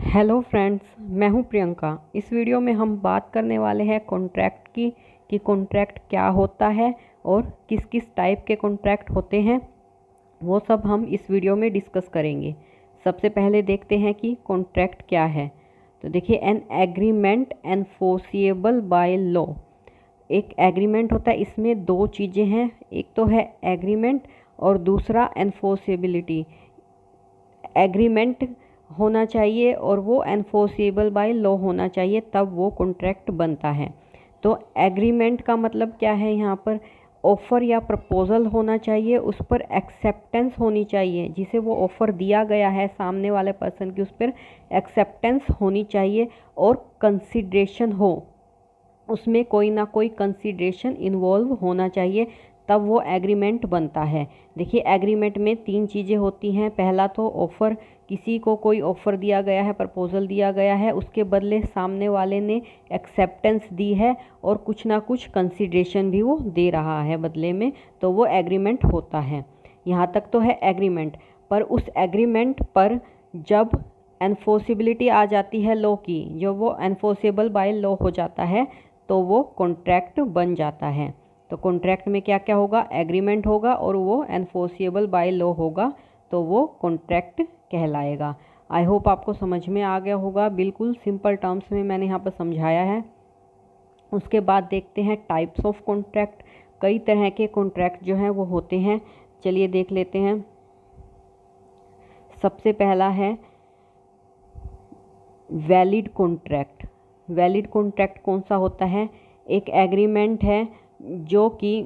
Hello friends, मैं हूं प्रियंका। इस वीडियो में हम बात करने वाले हैं कॉन्ट्रैक्ट की कि कॉन्ट्रैक्ट क्या होता है और किस किस टाइप के कॉन्ट्रैक्ट होते हैं, वो सब हम इस वीडियो में डिस्कस करेंगे। सबसे पहले देखते हैं कि कॉन्ट्रैक्ट क्या है। तो देखिए, an agreement enforceable by law. एक एग्रीमेंट होता है, इसमें दो चीज़ें हैं, एक तो है एग्रीमेंट और दूसरा एनफोर्सेबिलिटी। एग्रीमेंट होना चाहिए और वो एनफोर्सेबल बाय लॉ होना चाहिए, तब वो कॉन्ट्रैक्ट बनता है। तो एग्रीमेंट का मतलब क्या है, यहाँ पर ऑफ़र या प्रपोज़ल होना चाहिए, उस पर एक्सेप्टेंस होनी चाहिए। जिसे वो ऑफ़र दिया गया है सामने वाले पर्सन की, उस पर एक्सेप्टेंस होनी चाहिए और कंसिडरेशन हो, उसमें कोई ना कोई कंसिडरेशन इन्वॉल्व होना चाहिए, तब वो एग्रीमेंट बनता है। देखिए, एग्रीमेंट में तीन चीज़ें होती हैं। पहला तो ऑफ़र, किसी को कोई ऑफ़र दिया गया है, प्रपोज़ल दिया गया है, उसके बदले सामने वाले ने एक्सेप्टेंस दी है और कुछ ना कुछ कंसिडरेशन भी वो दे रहा है बदले में, तो वो एग्रीमेंट होता है। यहाँ तक तो है एग्रीमेंट। पर उस एग्रीमेंट पर जब एनफोर्सिबिलिटी आ जाती है लॉ की, जो वो एनफोर्सेबल बाय लॉ हो जाता है, तो वो कॉन्ट्रैक्ट बन जाता है। तो कॉन्ट्रैक्ट में क्या क्या होगा, एग्रीमेंट होगा और वो एनफोर्सिएबल बाय लॉ होगा, तो वो कॉन्ट्रैक्ट कहलाएगा। आई होप आपको समझ में आ गया होगा। बिल्कुल सिंपल टर्म्स में मैंने यहाँ पर समझाया है। उसके बाद देखते हैं टाइप्स ऑफ कॉन्ट्रैक्ट। कई तरह के कॉन्ट्रैक्ट जो हैं वो होते हैं, चलिए देख लेते हैं। सबसे पहला है वैलिड कॉन्ट्रैक्ट। वैलिड कॉन्ट्रैक्ट कौन सा होता है, एक एग्रीमेंट है जो कि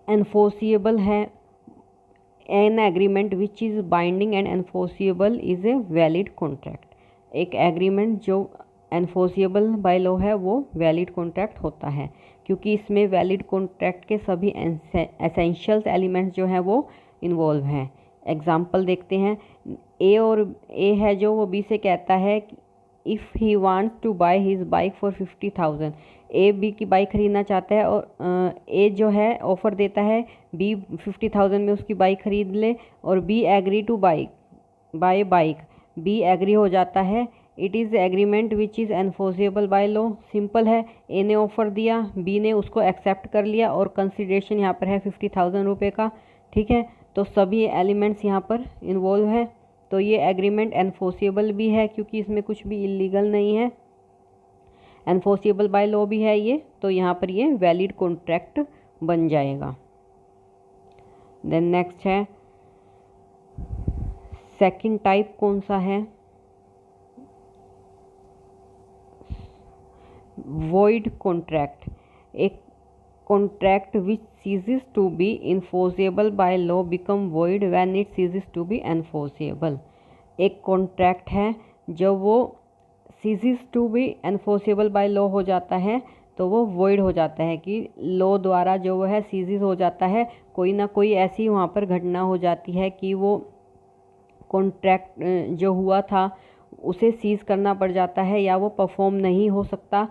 एनफोर्सिएबल है। An agreement which is binding and enforceable is a valid contract. एक एग्रीमेंट जो एनफोर्सिएबल बाय लॉ है वो वैलिड कॉन्ट्रैक्ट होता है, क्योंकि इसमें वैलिड कॉन्ट्रैक्ट के सभी एसेंशियल्स एलिमेंट्स जो हैं वो इन्वॉल्व हैं। एग्जाम्पल देखते हैं। ए है जो वो बी से कहता है if he wants to buy his bike for 50,000। A B की बाइक खरीदना चाहता है और ए जो है ऑफ़र देता है बी 50,000 में उसकी बाइक खरीद ले, और B agree to buy bike. B agree हो जाता है। It is agreement which is enforceable by law. Simple है, ए ने ऑफ़र दिया, बी ने उसको एक्सेप्ट कर लिया और कंसिडरेशन यहाँ पर है 50,000 रुपये का। ठीक है, तो सभी एलिमेंट्स यहाँ पर इन्वॉल्व है, तो ये एग्रीमेंट एनफोर्सेबल भी है क्योंकि इसमें कुछ भी इलीगल नहीं है, एनफोर्सेबल बाय लॉ भी है ये, तो यहाँ पर ये वैलिड कॉन्ट्रैक्ट बन जाएगा। देन नेक्स्ट है सेकंड टाइप, कौन सा है, वॉइड कॉन्ट्रैक्ट। एक contract which ceases to be enforceable by law become void when it ceases to be enforceable। एक कॉन्ट्रैक्ट है जो वो ceases to be enforceable by law हो जाता है, तो वो void हो जाता है कि लॉ द्वारा जो वो है ceases हो जाता है। कोई ना कोई ऐसी वहाँ पर घटना हो जाती है कि वो कॉन्ट्रैक्ट जो हुआ था उसे सीज़ करना पड़ जाता है, या वो परफॉर्म नहीं हो सकता,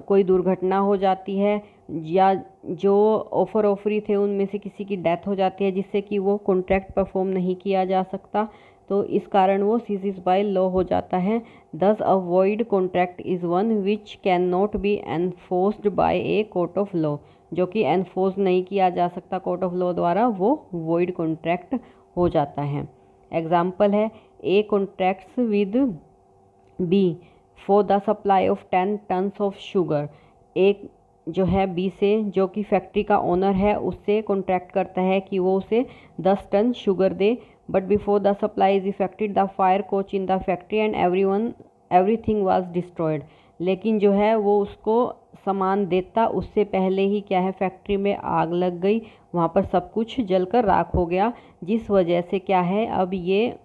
कोई दुर्घटना हो जाती है, या जो ऑफरी थे उनमें से किसी की डेथ हो जाती है, जिससे कि वो कॉन्ट्रैक्ट परफॉर्म नहीं किया जा सकता, तो इस कारण वो सीज़ बाय लॉ हो जाता है। Thus a void contract is one which can not be enforced by a court of law. जो कि एनफोर्स नहीं किया जा सकता कोर्ट ऑफ लॉ द्वारा, वो वॉइड कॉन्ट्रैक्ट हो जाता है। एग्जाम्पल है, A contracts with B for the supply of 10 tons of sugar. एक जो है बी से, जो कि फैक्ट्री का ओनर है, उससे कॉन्ट्रैक्ट करता है कि वो उसे 10 टन शुगर दे, but before the supply is effected the fire caught in the factory and everything was destroyed. लेकिन जो है वो उसको सामान देता उससे पहले ही क्या है, फैक्ट्री में आग लग गई, वहाँ पर सब कुछ जलकर राख हो गया, जिस वजह से क्या है, अब ये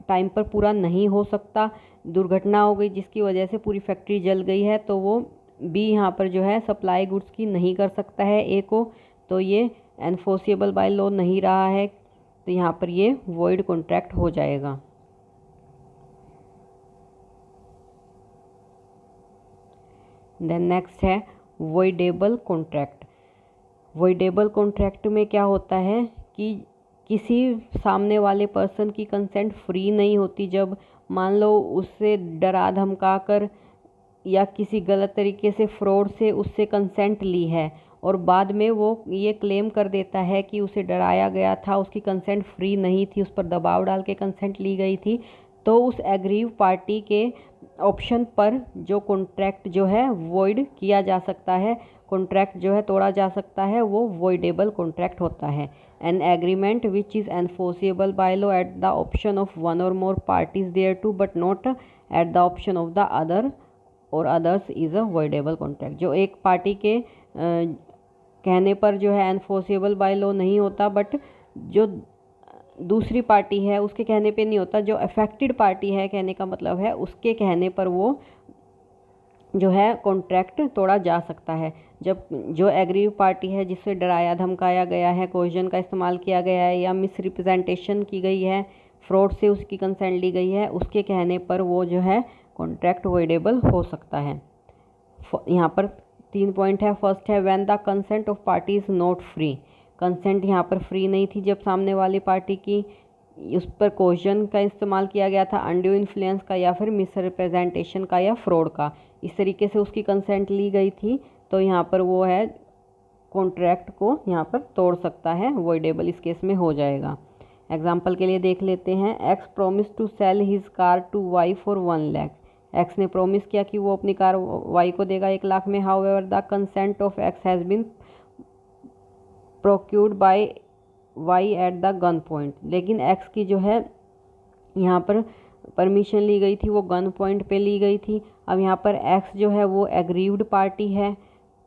टाइम पर पूरा नहीं हो सकता, दुर्घटना हो गई जिसकी वजह से पूरी फैक्ट्री जल गई है, तो वो बी यहाँ पर जो है सप्लाई गुड्स की नहीं कर सकता है ए को, तो ये एनफोर्सेबल बाय लॉ नहीं रहा है, तो यहाँ पर ये वॉइड कॉन्ट्रैक्ट हो जाएगा। देन नेक्स्ट है वॉइडेबल कॉन्ट्रैक्ट। वॉइडेबल कॉन्ट्रैक्ट में क्या होता है कि किसी सामने वाले पर्सन की कंसेंट फ्री नहीं होती। जब मान लो उससे डरा धमका कर या किसी गलत तरीके से फ्रॉड से उससे कंसेंट ली है और बाद में वो ये क्लेम कर देता है कि उसे डराया गया था, उसकी कंसेंट फ्री नहीं थी, उस पर दबाव डाल के कंसेंट ली गई थी, तो उस एग्रीव पार्टी के ऑप्शन पर जो कॉन्ट्रैक्ट जो है वॉइड किया जा सकता है, कॉन्ट्रैक्ट जो है तोड़ा जा सकता है, वो वॉइडेबल कॉन्ट्रैक्ट होता है। An agreement which is enforceable by law at the option of one or more parties thereto but not at the option of the other or others is a voidable contract. जो एक party के कहने पर जो है enforceable by law नहीं होता, but जो दूसरी पार्टी है उसके कहने पे नहीं होता, जो अफेक्टेड पार्टी है कहने का मतलब है उसके कहने पर वो जो है कॉन्ट्रैक्ट तोड़ा जा सकता है। जब जो एग्रीव पार्टी है जिससे डराया धमकाया गया है, कोएजन का इस्तेमाल किया गया है या मिस रिप्रेजेंटेशन की गई है, फ्रॉड से उसकी कंसेंट ली गई है, उसके कहने पर वो जो है कॉन्ट्रैक्ट वॉइडेबल हो सकता है। यहाँ पर 3 पॉइंट है। फर्स्ट है when the consent of party is not free. Consent यहाँ पर फ्री नहीं थी जब सामने वाली पार्टी की उस पर कोएजन का इस्तेमाल किया गया था, अनड्यू इन्फ्लुएंस का या फिर मिस रिप्रेजेंटेशन का या फ्रॉड का, इस तरीके से उसकी कंसेंट ली गई थी, तो यहाँ पर वो है कॉन्ट्रैक्ट को यहाँ पर तोड़ सकता है, वॉइडेबल इस केस में हो जाएगा। एग्जाम्पल के लिए देख लेते हैं। X promise to sell his car to Y for 1 lakh. X ने प्रोमिस किया कि वो अपनी कार वाई को देगा 1 लाख में। However the consent of X has been procured by Y at the gun point. लेकिन एक्स की जो है यहाँ पर परमिशन ली गई थी, वो गन पॉइंट पे ली गई थी। अब यहाँ पर एक्स जो है वो एग्रीव्ड पार्टी है,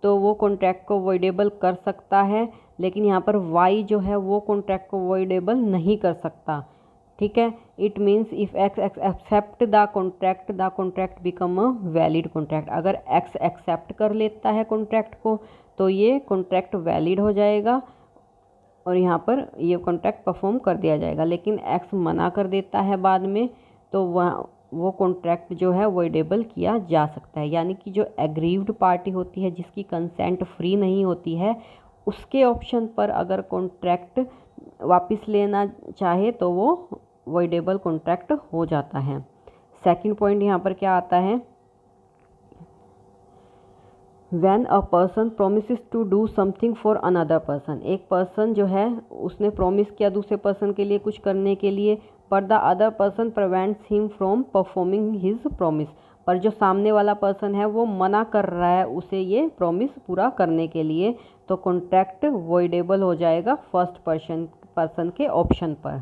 तो वो कॉन्ट्रैक्ट को वॉइडेबल कर सकता है, लेकिन यहाँ पर वाई जो है वो कॉन्ट्रैक्ट को वॉइडेबल नहीं कर सकता। ठीक है, it means if X accept the contract become a valid contract. अगर एक्स एक्सेप्ट कर लेता है कॉन्ट्रैक्ट को तो ये कॉन्ट्रैक्ट वैलिड हो जाएगा और यहाँ पर ये कॉन्ट्रैक्ट परफॉर्म कर दिया जाएगा। लेकिन एक्स मना कर देता है बाद में, तो वो कॉन्ट्रैक्ट जो है वॉइडेबल किया जा सकता है। यानी कि जो एग्रीव्ड पार्टी होती है जिसकी कंसेंट फ्री नहीं होती है, उसके ऑप्शन पर अगर कॉन्ट्रैक्ट वापस लेना चाहे तो वो वॉइडेबल कॉन्ट्रैक्ट हो जाता है। सेकंड पॉइंट यहाँ पर क्या आता है, When a person promises to do something for another person। एक पर्सन जो है उसने प्रॉमिस किया दूसरे पर्सन के लिए कुछ करने के लिए, but the other person prevents him from performing his promise। पर जो सामने वाला पर्सन है वो मना कर रहा है उसे ये प्रॉमिस पूरा करने के लिए, तो कॉन्ट्रैक्ट वॉइडेबल हो जाएगा फर्स्ट पर्सन के ऑप्शन पर।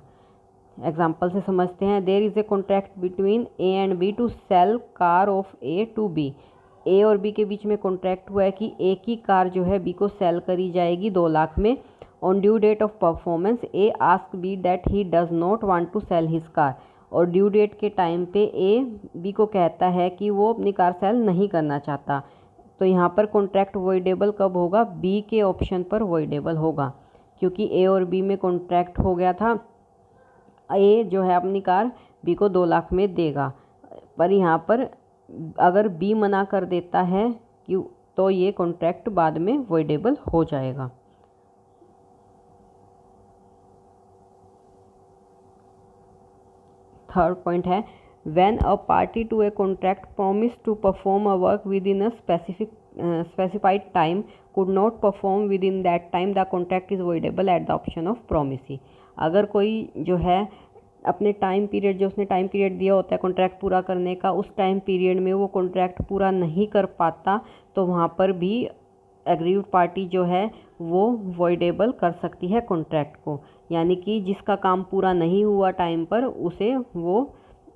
एग्जाम्पल से समझते हैं। There is a contract between A and B to sell car of A to B. A और बी के बीच में कॉन्ट्रैक्ट हुआ है कि ए की कार जो है बी को सेल करी जाएगी 2 लाख में। On due date of performance A ask B that he does not want to sell his car. और ड्यू डेट के टाइम पे ए बी को कहता है कि वो अपनी कार सेल नहीं करना चाहता, तो यहाँ पर कॉन्ट्रैक्ट वॉइडेबल कब होगा, बी के ऑप्शन पर वॉइडेबल होगा, क्योंकि ए और बी में कॉन्ट्रैक्ट हो गया था। ए जो है अपनी कार बी को 2 लाख में देगा, पर यहाँ पर अगर बी मना कर देता है कि तो ये कॉन्ट्रैक्ट बाद में वॉइडेबल हो जाएगा। थर्ड पॉइंट है when a party to a contract promise to perform a work with in a specified time could not perform with in that time the contract is voidable at the option of promisee. अगर कोई जो है अपने time period जो उसने time period दिया होता है कॉन्ट्रैक्ट पूरा करने का, उस टाइम पीरियड में वो कॉन्ट्रैक्ट पूरा नहीं कर पाता, तो वहाँ पर भी एग्रीव्ड पार्टी जो है वो वॉइडेबल कर सकती है कॉन्ट्रैक्ट को। यानी कि जिसका काम पूरा नहीं हुआ टाइम पर उसे वो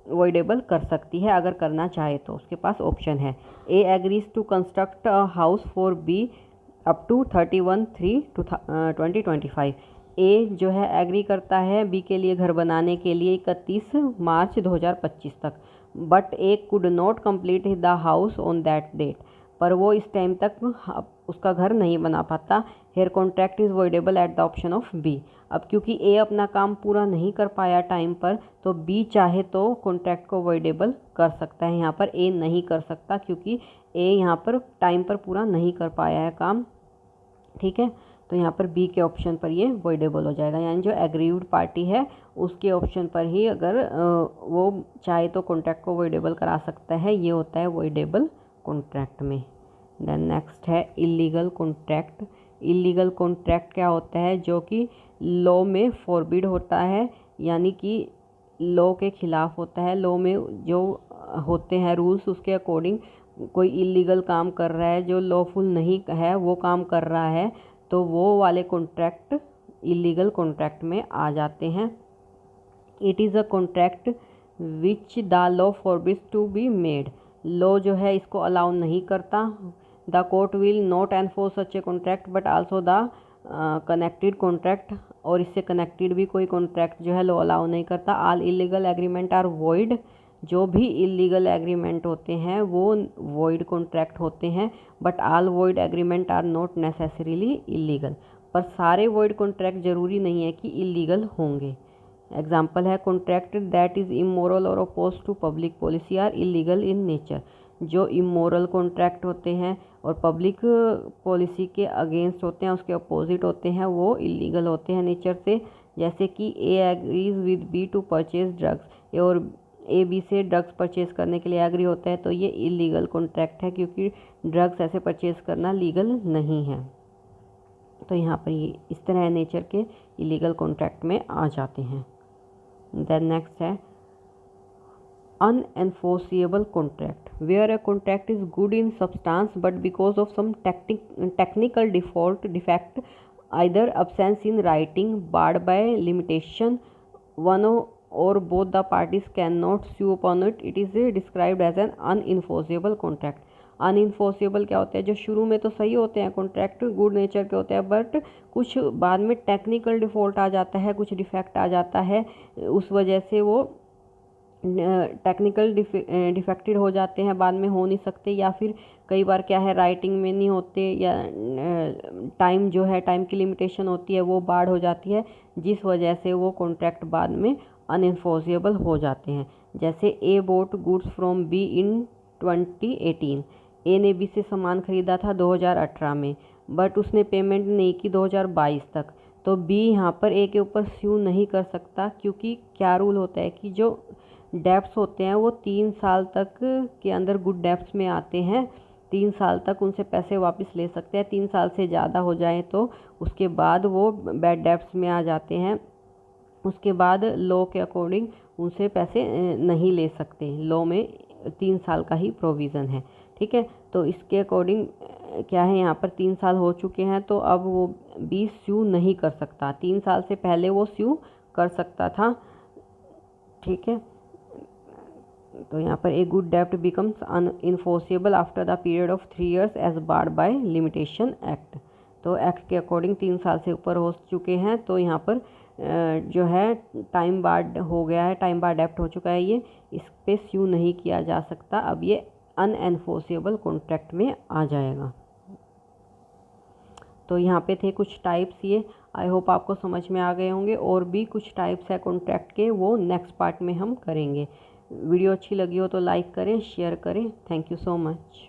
वॉइडेबल कर सकती है अगर करना चाहे तो, उसके पास ऑप्शन है। A agrees to construct a house for B up to 31/3/2025। A जो है एग्री करता है बी के लिए घर बनाने के लिए 31 मार्च 2025 तक, but A could not complete the house on that date. पर वो इस टाइम तक उसका घर नहीं बना पाता। Here contract is voidable at the option of B. अब क्योंकि ए अपना काम पूरा नहीं कर पाया टाइम पर, तो बी चाहे तो कॉन्ट्रैक्ट को वॉइडेबल कर सकता है। यहाँ पर ए नहीं कर सकता क्योंकि ए यहाँ पर टाइम पर पूरा नहीं कर पाया है काम। ठीक है, तो यहाँ पर बी के ऑप्शन पर ये वॉइडेबल हो जाएगा, यानी जो एग्रीव्ड पार्टी है उसके ऑप्शन पर ही अगर वो चाहे तो कॉन्ट्रैक्ट को वॉइडेबल करा सकता है, ये होता है वॉइडेबल कॉन्ट्रैक्ट में। देन नेक्स्ट है इलीगल कॉन्ट्रैक्ट। इलीगल कॉन्ट्रैक्ट क्या होता है? जो कि लॉ में फॉरबिड होता है, यानी कि लॉ के ख़िलाफ़ होता है। लॉ में जो होते हैं रूल्स उसके अकॉर्डिंग कोई इलीगल काम कर रहा है, जो लॉफुल नहीं है वो काम कर रहा है, तो वो वाले कॉन्ट्रैक्ट इलीगल कॉन्ट्रैक्ट में आ जाते हैं। It is a contract which the law forbids to be made. Law जो है इसको अलाउ नहीं करता। The court will not enforce such a contract but also the connected contract, और इससे कनेक्टेड भी कोई कॉन्ट्रैक्ट जो है लॉ अलाउ नहीं करता। All illegal agreement are void. जो भी इलीगल एग्रीमेंट होते हैं वो वॉइड कॉन्ट्रैक्ट होते हैं, but all void agreement are not necessarily illegal. पर सारे वॉइड कॉन्ट्रैक्ट जरूरी नहीं है कि इलीगल होंगे। एग्जाम्पल है कॉन्ट्रैक्ट दैट इज़ इमोरल और oppose to public policy are illegal in nature. जो इमोरल कॉन्ट्रैक्ट होते हैं और पब्लिक पॉलिसी के अगेंस्ट होते हैं, उसके अपोजिट होते हैं, वो इलीगल होते हैं नेचर से। जैसे कि A agrees with B to purchase drugs, और ए बी से ड्रग्स परचेज करने के लिए एग्री होता है, तो ये इलीगल कॉन्ट्रैक्ट है, क्योंकि ड्रग्स ऐसे परचेज करना लीगल नहीं है। तो यहाँ पर ये इस तरह नेचर के इलीगल कॉन्ट्रैक्ट में आ जाते हैं। देन नेक्स्ट है unenforceable contract, where a contract is good in substance but because of some technical defect, either absence in writing, barred by limitation, one or both the parties cannot sue upon it, it is described as an unenforceable contract। अनइन्फोर्सेबल क्या होता है? जो शुरू में तो सही होते हैं कॉन्ट्रैक्ट, गुड नेचर के होते हैं, बट कुछ बाद में टेक्निकल डिफ़ॉल्ट आ जाता है, कुछ डिफेक्ट आ जाता है, उस वजह से वो टेक्निकल डिफेक्टेड हो जाते हैं, बाद में हो नहीं सकते। या फिर कई बार क्या है, राइटिंग में नहीं होते, या टाइम जो है, टाइम की लिमिटेशन होती है, वो बाढ़ हो जाती है, जिस वजह से वो कॉन्ट्रैक्ट बाद में अनइन्फोर्सेबल हो जाते हैं। जैसे ए boat goods from be in 2018। ए ने बी से सामान खरीदा था 2018 में, बट उसने पेमेंट नहीं की 2022 तक, तो बी यहाँ पर ए के ऊपर स्यू नहीं कर सकता, क्योंकि क्या रूल होता है कि जो डेब्ट्स होते हैं वो 3 साल तक के अंदर गुड डेब्ट्स में आते हैं। 3 साल तक उनसे पैसे वापस ले सकते हैं। 3 साल से ज़्यादा हो जाए तो उसके बाद वो बैड डेब्ट्स में आ जाते हैं। उसके बाद लॉ के अकॉर्डिंग उनसे पैसे नहीं ले सकते। लॉ में 3 साल का ही प्रोविज़न है, ठीक है। तो इसके अकॉर्डिंग क्या है, यहाँ पर 3 साल हो चुके हैं, तो अब वो बी स्यू नहीं कर सकता। 3 साल से पहले वो स्यू कर सकता था, ठीक है। तो यहाँ पर ए गुड डेब्ट becomes unenforceable after the period of 3 years as barred by limitation act. तो एक्ट के अकॉर्डिंग 3 साल से ऊपर हो चुके हैं, तो यहाँ पर जो है टाइम बार्ड हो गया है, टाइम बार्ड डेब्ट हो चुका है, ये इस पे स्यू नहीं किया जा सकता। अब ये अनएन्फोर्सेबल कॉन्ट्रैक्ट में आ जाएगा। तो यहाँ पे थे कुछ टाइप्स, ये आई होप आपको समझ में आ गए होंगे। और भी कुछ टाइप्स है कॉन्ट्रैक्ट के, वो नेक्स्ट पार्ट में हम करेंगे। वीडियो अच्छी लगी हो तो लाइक करें, शेयर करें। Thank you so much.